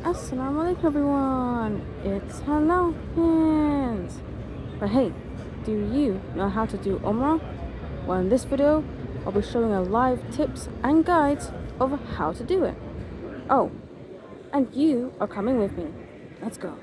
Assalamu alaikum everyone, it's Halal Pins. But hey, do you know how to do Umrah? Well, in this video, I'll be showing you live tips and guides of how to do it. Oh, and you are coming with me. Let's go.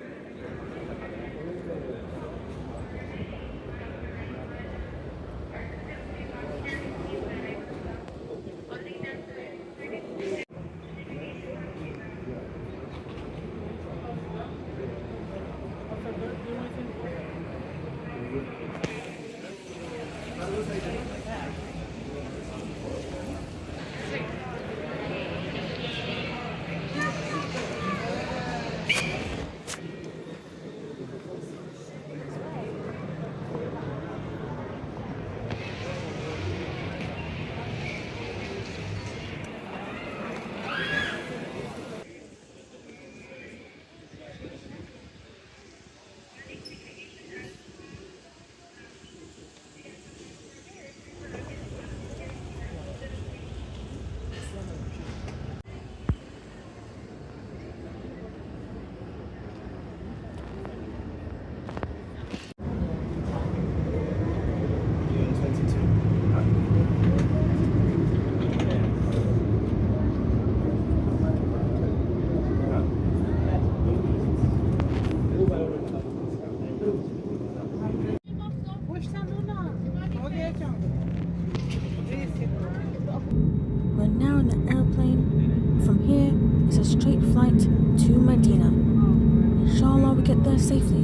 We're now in the airplane. From here, it's a straight flight to Medina. Inshallah, we get there safely.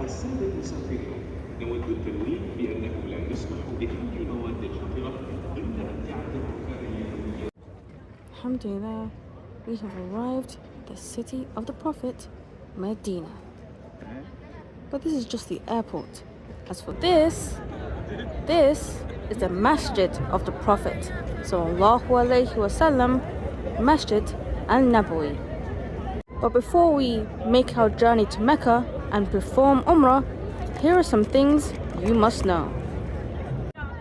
السادة المسافرون نود التنويه بأنه لا يسمح بحمل المواد الخطرة إلا أمتعة الرفاهية. Alhamdulillah, we have arrived at the city of the Prophet, Medina. But this is just the airport. As for this is the Masjid of the Prophet, Sallallahu Alaihi Wasallam, Masjid al-Nabawi. But before we make our journey to Mecca and perform Umrah, here are some things you must know.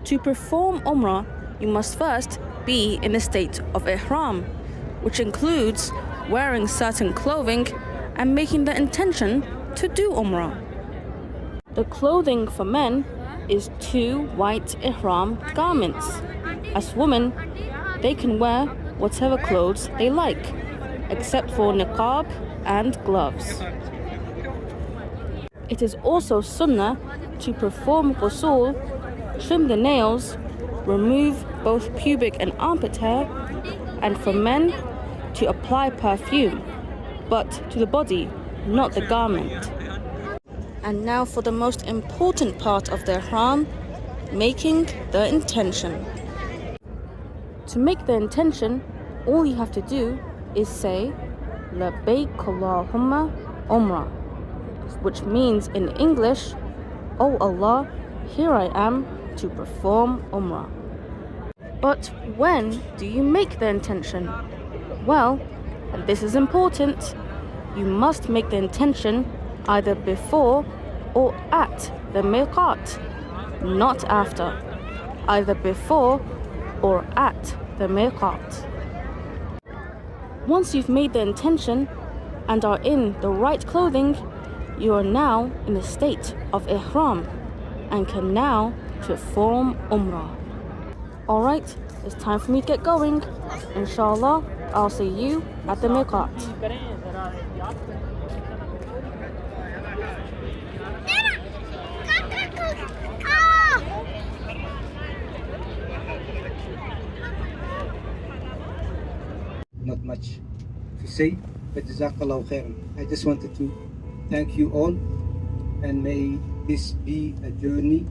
To perform Umrah, you must first be in a state of Ihram, which includes wearing certain clothing and making the intention to do Umrah. The clothing for men is 2 white Ihram garments. As women, they can wear whatever clothes they like, except for niqab and gloves. It is also sunnah to perform ghusl, trim the nails, remove both pubic and armpit hair, and for men to apply perfume, but to the body, not the garment. And now for the most important part of the ihram, making the intention. To make the intention, all you have to do is say Labbaik Allahumma Umrah, which means in English, "Oh Allah, here I am to perform Umrah." But when do you make the intention? Well, and this is important, you must make the intention either before or at the miqat, not after. Either before or at the miqat. Once you've made the intention and are in the right clothing, you are now in a state of ihram and can now perform Umrah. Alright, it's time for me to get going. Inshallah, I'll see you at the miqat. Not much to say, but Jazakallah khairan. I just wanted to thank you all, and may this be a journey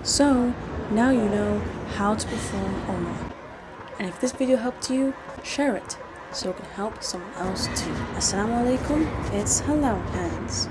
So now you know how to perform Umrah. And if this video helped you, share it so it can help someone else too. Assalamu alaikum, it's Halal Hands.